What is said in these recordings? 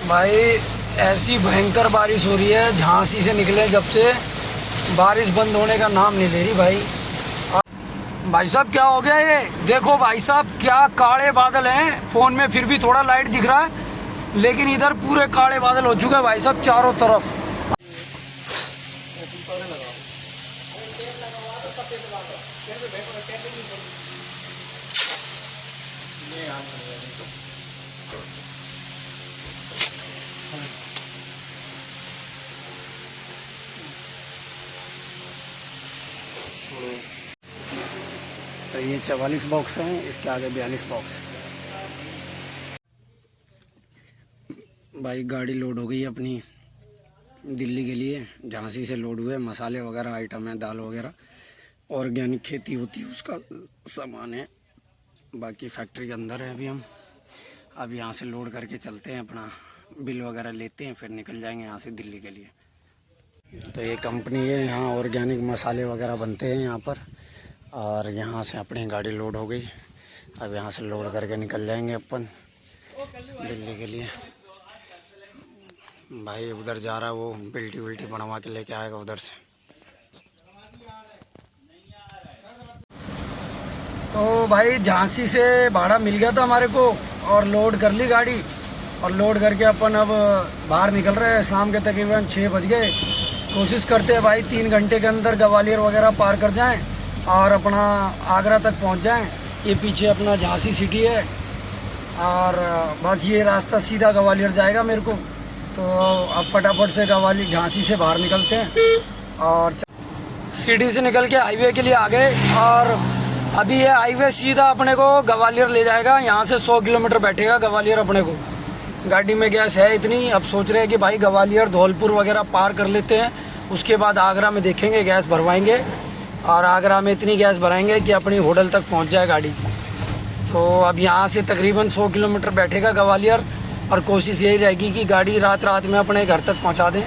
भाई ऐसी भयंकर बारिश हो रही है, झांसी से निकले जब से बारिश बंद होने का नाम नहीं ले रही भाई। भाई साहब क्या हो गया ये देखो भाई साहब, क्या काले बादल हैं। फ़ोन में फिर भी थोड़ा लाइट दिख रहा है, लेकिन इधर पूरे काले बादल हो चुके हैं भाई साहब चारों तरफ। तो ये 44 बॉक्स हैं, इसके आगे 42 बॉक्स। भाई गाड़ी लोड हो गई अपनी दिल्ली के लिए। झांसी से लोड हुए मसाले वगैरह आइटम है, दाल वगैरह, ऑर्गेनिक खेती होती है उसका सामान है। बाकी फैक्ट्री के अंदर है अभी हम। अब यहाँ से लोड करके चलते हैं, अपना बिल वगैरह लेते हैं, फिर निकल जाएंगे यहाँ से दिल्ली के लिए। तो ये कंपनी है, यहाँ ऑर्गेनिक मसाले वगैरह बनते हैं यहाँ पर। और यहाँ से अपनी गाड़ी लोड हो गई। अब यहाँ से लोड करके निकल जाएंगे अपन दिल्ली के लिए। भाई उधर जा रहा है, वो बिल्टी विल्टी बनवा के लेके आएगा उधर से। तो भाई झांसी से भाड़ा मिल गया था हमारे को और लोड कर ली गाड़ी। और लोड करके अपन अब बाहर निकल रहे हैं। शाम के तकरीबन 6 बज गए। कोशिश करते हैं भाई 3 घंटे के अंदर ग्वालियर वगैरह पार कर जाएं और अपना आगरा तक पहुंच जाएं। ये पीछे अपना झांसी सिटी है और बस ये रास्ता सीधा ग्वालियर जाएगा मेरे को। तो अब फटाफट से ग्वालियर झांसी से बाहर निकलते हैं और सिटी से निकल के हाईवे के लिए आ गए। और अभी ये हाईवे सीधा अपने को ग्वालियर ले जाएगा। यहाँ से 100 किलोमीटर बैठेगा ग्वालियर अपने को। गाड़ी में गैस है इतनी, अब सोच रहे हैं कि भाई ग्वालियर धौलपुर वगैरह पार कर लेते हैं, उसके बाद आगरा में देखेंगे, गैस भरवाएंगे और आगरा में इतनी गैस भराएंगे कि अपनी होटल तक पहुंच जाए गाड़ी। तो अब यहाँ से तकरीबन 100 किलोमीटर बैठेगा ग्वालियर और कोशिश यही रहेगी कि गाड़ी रात रात में अपने घर तक पहुँचा दें,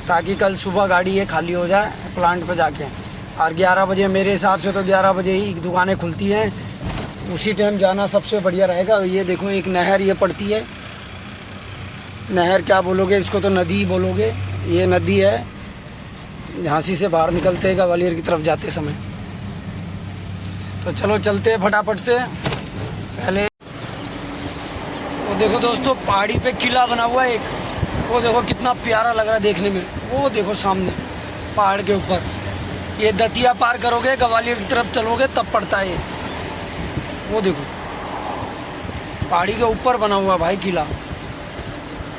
ताकि कल सुबह गाड़ी ये खाली हो जाए प्लांट पर जाके। और 11 बजे मेरे हिसाब से तो 11 बजे ही दुकानें खुलती हैं, उसी टाइम जाना सबसे बढ़िया रहेगा। ये देखो एक नहर ये पड़ती है, नहर क्या बोलोगे इसको, तो नदी बोलोगे। ये नदी है झांसी से बाहर निकलते हैं ग्वालियर की तरफ जाते समय। तो चलो चलते हैं फटाफट से। पहले वो देखो दोस्तों, पहाड़ी पे किला बना हुआ है एक, वो देखो कितना प्यारा लग रहा है देखने में। वो देखो सामने पहाड़ के ऊपर, ये दतिया पार करोगे ग्वालियर की तरफ चलोगे तब पड़ता है ये। वो देखो पहाड़ी के ऊपर बना हुआ भाई किला,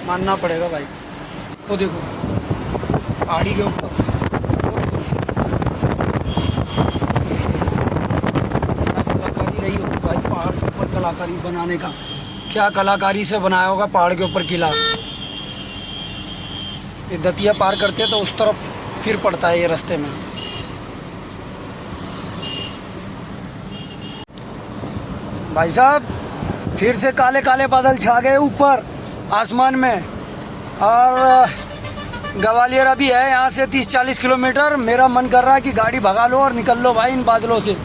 मानना पड़ेगा भाई। वो देखो पहाड़ी के ऊपर कलाकारी रही होगी भाई, पहाड़ के ऊपर कलाकारी बनाने का। क्या कलाकारी से बनाया होगा पहाड़ के ऊपर किला। ये दतिया पार करते हैं तो उस तरफ फिर पड़ता है ये रास्ते में। भाई साहब फिर से काले काले बादल छा गए ऊपर आसमान में। और ग्वालियर अभी है यहाँ से 30-40 किलोमीटर। मेरा मन कर रहा है कि गाड़ी भगा लो और निकल लो भाई इन बादलों से,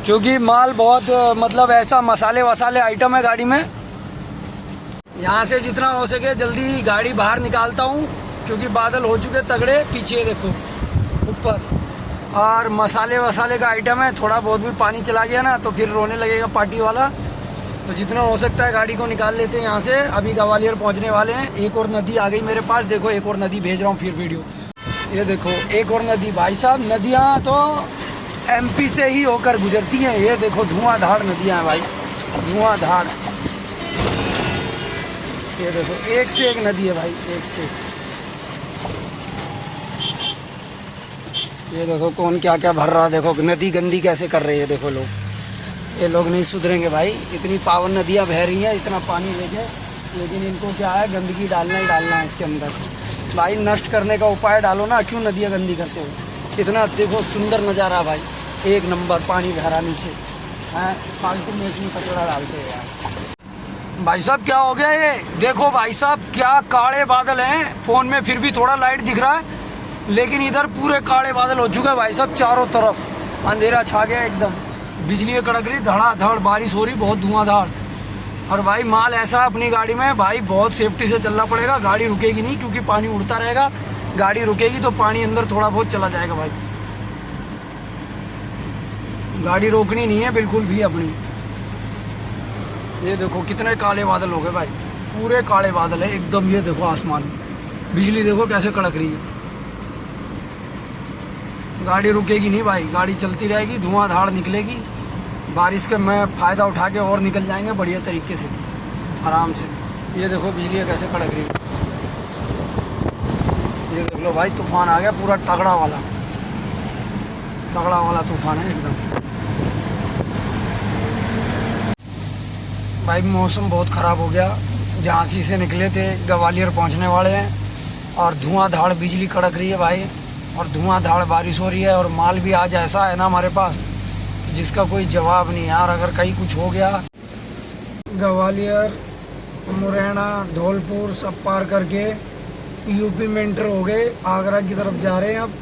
क्योंकि माल बहुत मतलब ऐसा मसाले वसाले आइटम है गाड़ी में। यहाँ से जितना हो सके जल्दी गाड़ी बाहर निकालता हूँ, क्योंकि बादल हो चुके तगड़े। पीछे देखो ऊपर, और मसाले वसाले का आइटम है। थोड़ा बहुत भी पानी चला गया ना तो फिर रोने लगेगा पार्टी वाला। तो जितना हो सकता है गाड़ी को निकाल लेते हैं यहाँ से। अभी ग्वालियर पहुँचने वाले हैं। एक और नदी आ गई मेरे पास, देखो एक और नदी भेज रहा हूँ फिर वीडियो। ये देखो एक और नदी। भाई साहब नदियाँ तो MP से ही होकर गुजरती हैं। ये देखो धुआंधार नदियाँ हैं भाई, धुआंधार। ये देखो एक से एक नदी है भाई, एक से एक। ये देखो कौन क्या क्या भर रहा, देखो नदी गंदी कैसे कर रही है। देखो लोग, ये लोग नहीं सुधरेंगे भाई। इतनी पावन नदियाँ बह रही हैं, इतना पानी लेके, लेकिन इनको क्या है, गंदगी डालना ही डालना है इसके अंदर। भाई नष्ट करने का उपाय डालो ना, क्यों नदियाँ गंदी करते हो। इतना देखो सुंदर नज़ारा भाई, एक नंबर पानी बह रहा नीचे है। फालतू में इसमें कचरा डालते हैं यार। भाई साहब क्या हो गया ये देखो भाई साहब, क्या काले बादल हैं। फ़ोन में फिर भी थोड़ा लाइट दिख रहा है, लेकिन इधर पूरे काले बादल हो चुके हैं भाई साहब चारों तरफ। अंधेरा छा गया एकदम, बिजली कड़क रही, धड़ाधड़ बारिश हो रही, बहुत धुआंधार। और भाई माल ऐसा अपनी गाड़ी में भाई बहुत सेफ्टी से चलना पड़ेगा, गाड़ी रुकेगी नहीं क्योंकि पानी उड़ता रहेगा, गाड़ी रुकेगी तो पानी अंदर थोड़ा बहुत चला जाएगा भाई, गाड़ी रोकनी नहीं है बिल्कुल भी अपनी। ये देखो कितने काले बादल हो गए भाई, पूरे काले बादल है एकदम। ये देखो आसमान, बिजली देखो कैसे कड़क रही है, गाड़ी रुकेगी नहीं भाई, गाड़ी चलती रहेगी, धुआंधार निकलेगी। बारिश के में फ़ायदा उठा के और निकल जाएंगे बढ़िया तरीके से आराम से। ये देखो बिजली कैसे कड़क रही है, ये देख लो भाई तूफान आ गया, पूरा तगड़ा वाला तूफान है एकदम। भाई मौसम बहुत ख़राब हो गया, झांसी से निकले थे ग्वालियर पहुंचने वाले हैं और धुआंधार बिजली कड़क रही है भाई, और धुआंधार बारिश हो रही है, और माल भी आज ऐसा है ना हमारे पास जिसका कोई जवाब नहीं यार। अगर कहीं कुछ हो गया, ग्वालियर मुरैना धौलपुर सब पार करके यूपी में एंटर हो गए, आगरा की तरफ जा रहे हैं अब।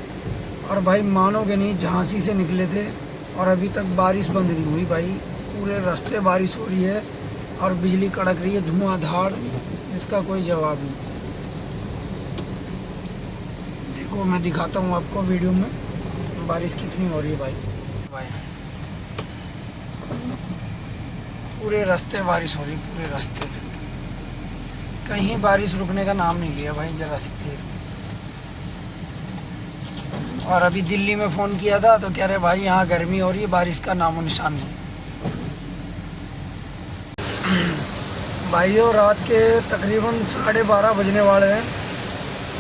और भाई मानोगे नहीं, झांसी से निकले थे और अभी तक बारिश बंद नहीं हुई भाई, पूरे रास्ते बारिश हो रही है और बिजली कड़क रही है धुआंधार, जिसका कोई जवाब नहीं। देखो मैं दिखाता हूँ आपको वीडियो में बारिश कितनी हो रही है भाई। पूरे रास्ते बारिश हो रही, पूरे रास्ते, कहीं बारिश रुकने का नाम नहीं लिया भाई जरा सी देर। और अभी दिल्ली में फ़ोन किया था तो कह रहे भाई यहाँ गर्मी हो रही है, बारिश का नामो निशान नहीं। भाइयों रात के तकरीबन 12:30 बजने वाले हैं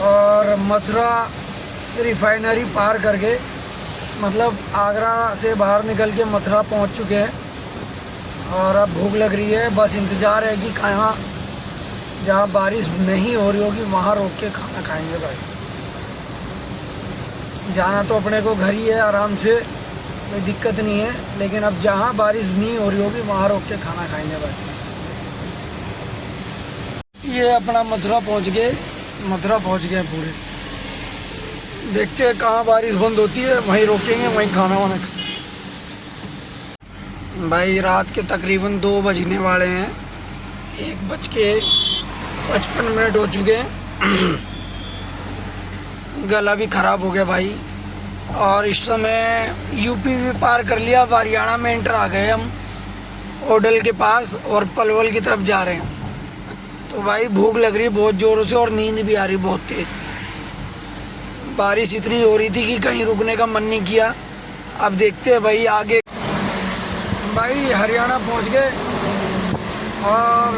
और मथुरा रिफाइनरी पार करके, मतलब आगरा से बाहर निकल के मथुरा पहुंच चुके हैं। और अब भूख लग रही है, बस इंतज़ार है कि कहाँ जहाँ बारिश नहीं हो रही होगी वहाँ रोक के खाना खाएंगे भाई। जाना तो अपने को घर ही है, आराम से कोई दिक्कत नहीं है, लेकिन अब जहाँ बारिश नहीं हो रही होगी वहाँ रोक के खाना खाएंगे भाई। ये अपना मथुरा पहुँच गए पूरे। देखते हैं कहाँ बारिश बंद होती है, वहीं रोकेंगे, वहीं खाना वाना। भाई रात के तकरीबन 2 बजने वाले हैं, 1:55 हो चुके हैं। गला भी ख़राब हो गया भाई, और इस समय यूपी भी पार कर लिया, अब हरियाणा में एंटर आ गए हम ओडल के पास और पलवल की तरफ जा रहे हैं। तो भाई भूख लग रही है बहुत ज़ोरों से और नींद भी आ रही बहुत तेज़। बारिश इतनी हो रही थी कि कहीं रुकने का मन नहीं किया। अब देखते हैं भाई आगे। भाई हरियाणा पहुंच गए और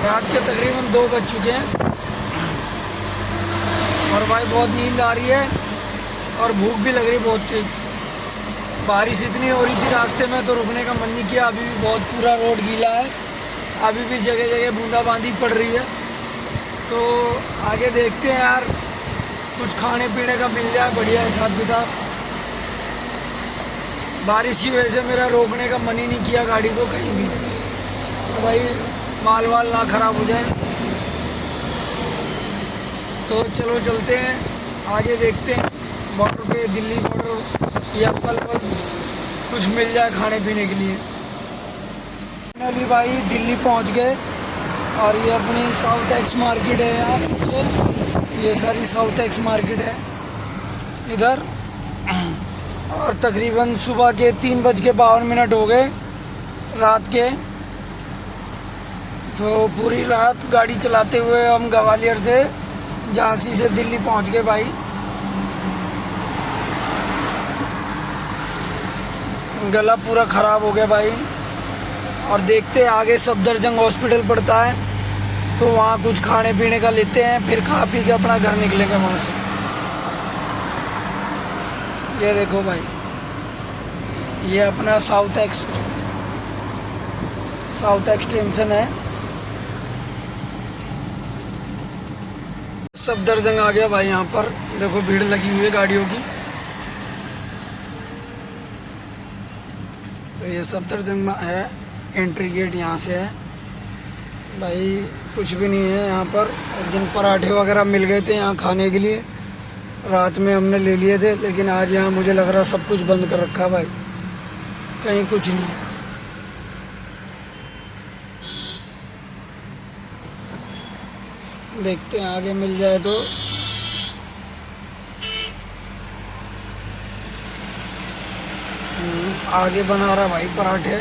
रात के तकरीबन 2 बज चुके हैं और भाई बहुत नींद आ रही है और भूख भी लग रही है बहुत तेज़। बारिश इतनी हो रही थी रास्ते में तो रुकने का मन नहीं किया। अभी भी बहुत पूरा रोड गीला है, अभी भी जगह जगह बूंदाबांदी पड़ रही है। तो आगे देखते हैं यार, कुछ खाने पीने का मिल जाए बढ़िया हिसाब किताब। बारिश की वजह से मेरा रोकने का मन ही नहीं किया गाड़ी को कहीं भी, तो भाई माल वाल ना ख़राब हो जाए। तो चलो चलते हैं आगे, देखते हैं बॉर्डर पे, दिल्ली बॉर्डर या पलवल कुछ मिल जाए खाने पीने के लिए। फाइनली भाई दिल्ली पहुंच गए और ये अपनी साउथ एक्स मार्केट है यहाँ पीछे, ये सारी साउथ एक्स मार्केट है इधर। और तकरीबन सुबह के 3:52 हो गए रात के। तो पूरी रात गाड़ी चलाते हुए हम ग्वालियर से झांसी से दिल्ली पहुंच गए भाई। गला पूरा ख़राब हो गया भाई। और देखते हैं आगे सफदरजंग हॉस्पिटल पड़ता है तो वहाँ कुछ खाने पीने का लेते हैं, फिर खा पी के अपना घर निकलेंगे वहाँ से। ये देखो भाई, ये अपना साउथ एक्सटेंशन है। सफदरजंग आ गया भाई, यहाँ पर देखो भीड़ लगी हुई है गाड़ियों की। तो ये सफदरजंग है, एंट्री गेट यहाँ से है भाई। कुछ भी नहीं है यहाँ पर। उस दिन पराठे वगैरह मिल गए थे यहाँ खाने के लिए, रात में हमने ले लिए थे, लेकिन आज यहाँ मुझे लग रहा सब कुछ बंद कर रखा भाई, कहीं कुछ नहीं। देखते हैं आगे मिल जाए तो। आगे बना रहा भाई पराठे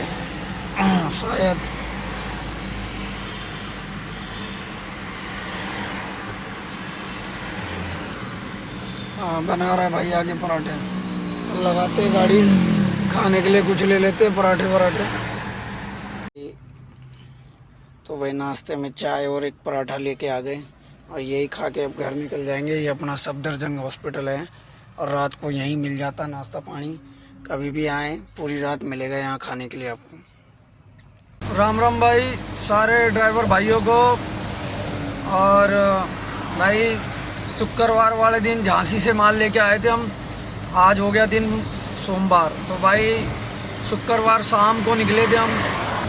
शायद। हाँ बना रहा है भाई आगे पराठे। लगाते गाड़ी खाने के लिए कुछ ले लेते पराठे वराठे। तो भाई नाश्ते में चाय और एक पराठा लेके आ गए और यही खा के अब घर निकल जाएंगे। ये अपना सफदरजंग हॉस्पिटल है और रात को यहीं मिल जाता नाश्ता पानी। कभी भी आए पूरी रात मिलेगा यहाँ खाने के लिए आपको। राम राम भाई सारे ड्राइवर भाइयों को। और भाई शुक्रवार वाले दिन झांसी से माल लेके आए थे हम। आज हो गया दिन सोमवार। तो भाई शुक्रवार शाम को निकले थे हम,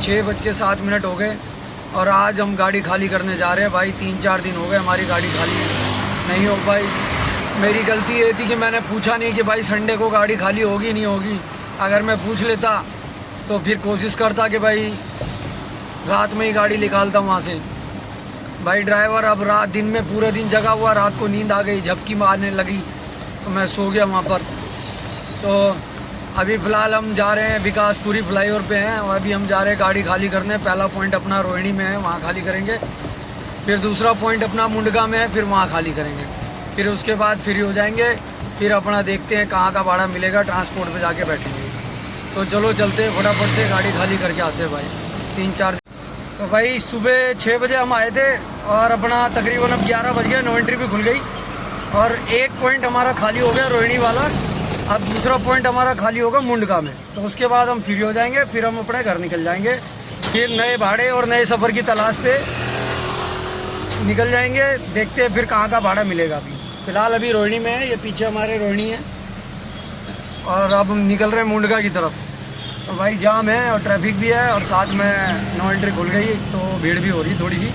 6:07 हो गए और आज हम गाड़ी खाली करने जा रहे हैं भाई। 3-4 दिन हो गए हमारी गाड़ी खाली नहीं हो पाई। मेरी गलती ये थी कि मैंने पूछा नहीं कि भाई संडे को गाड़ी खाली होगी नहीं होगी। अगर मैं पूछ लेता तो फिर कोशिश करता कि भाई रात में ही गाड़ी निकालता वहाँ से। भाई ड्राइवर अब रात दिन में पूरे दिन जगा हुआ, रात को नींद आ गई, झपकी मारने लगी तो मैं सो गया वहाँ पर। तो अभी फ़िलहाल हम जा रहे हैं विकासपुरी फ्लाईओवर पे हैं और अभी हम जा रहे हैं गाड़ी खाली करने। पहला पॉइंट अपना रोहिणी में है, वहाँ खाली करेंगे। फिर दूसरा पॉइंट अपना मुंडका में है, फिर वहाँ खाली करेंगे। फिर उसके बाद फ्री हो जाएंगे। फिर अपना देखते हैं कहाँ का भाड़ा मिलेगा, ट्रांसपोर्ट पे जाके बैठेंगे। तो चलो चलते हैं फटाफट से गाड़ी खाली करके आते हैं भाई। 3-4 तो भाई सुबह 6 बजे हम आए थे और अपना तकरीबन अब 11 बज गया। नो एंट्री भी खुल गई और एक पॉइंट हमारा खाली हो गया रोहिणी वाला। अब दूसरा पॉइंट हमारा खाली होगा मुंडका में। तो उसके बाद हम फ्री हो जाएंगे, फिर हम अपने घर निकल जाएंगे। फिर नए भाड़े और नए सफ़र की तलाश पे निकल जाएंगे। देखते हैं फिर कहाँ का भाड़ा मिलेगा। अभी फ़िलहाल अभी रोहिणी में है, ये पीछे हमारे रोहिणी है और अब हम निकल रहे हैं मुंडका की तरफ। तो भाई जाम है और ट्रैफिक भी है और साथ में नो एंट्री खुल गई तो भीड़ भी हो रही थोड़ी सी।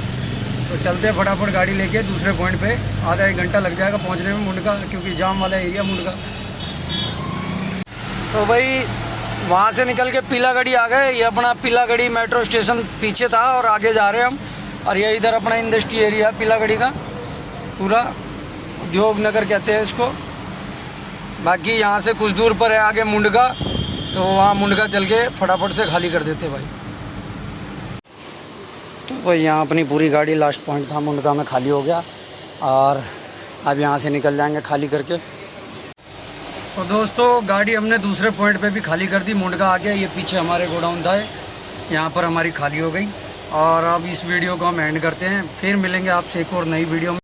तो चलते हैं फटाफट गाड़ी लेके दूसरे पॉइंट पे। आधा 1 घंटा लग जाएगा पहुंचने में मुंडका, क्योंकि जाम वाला एरिया मुंडका। तो भाई वहाँ से निकल के पीलागढ़ी आ गए। ये अपना पीलागढ़ी मेट्रो स्टेशन पीछे था और आगे जा रहे हैं हम। और ये इधर अपना इंडस्ट्री एरिया पीलागढ़ी का पूरा, उद्योग नगर कहते हैं इसको। बाकी यहाँ से कुछ दूर पर है आगे मुंडका, तो वहाँ मुंडका चल के फटाफट से खाली कर देते भाई। तो भाई यहाँ अपनी पूरी गाड़ी लास्ट पॉइंट था मुंडका में खाली हो गया और अब यहाँ से निकल जाएंगे खाली करके। तो दोस्तों गाड़ी हमने दूसरे पॉइंट पे भी खाली कर दी। मुंडका आ गया, ये पीछे हमारे गोडाउन था, यहाँ पर हमारी खाली हो गई। और अब इस वीडियो को हम एंड करते हैं। फिर मिलेंगे आपसे एक और नई वीडियो में।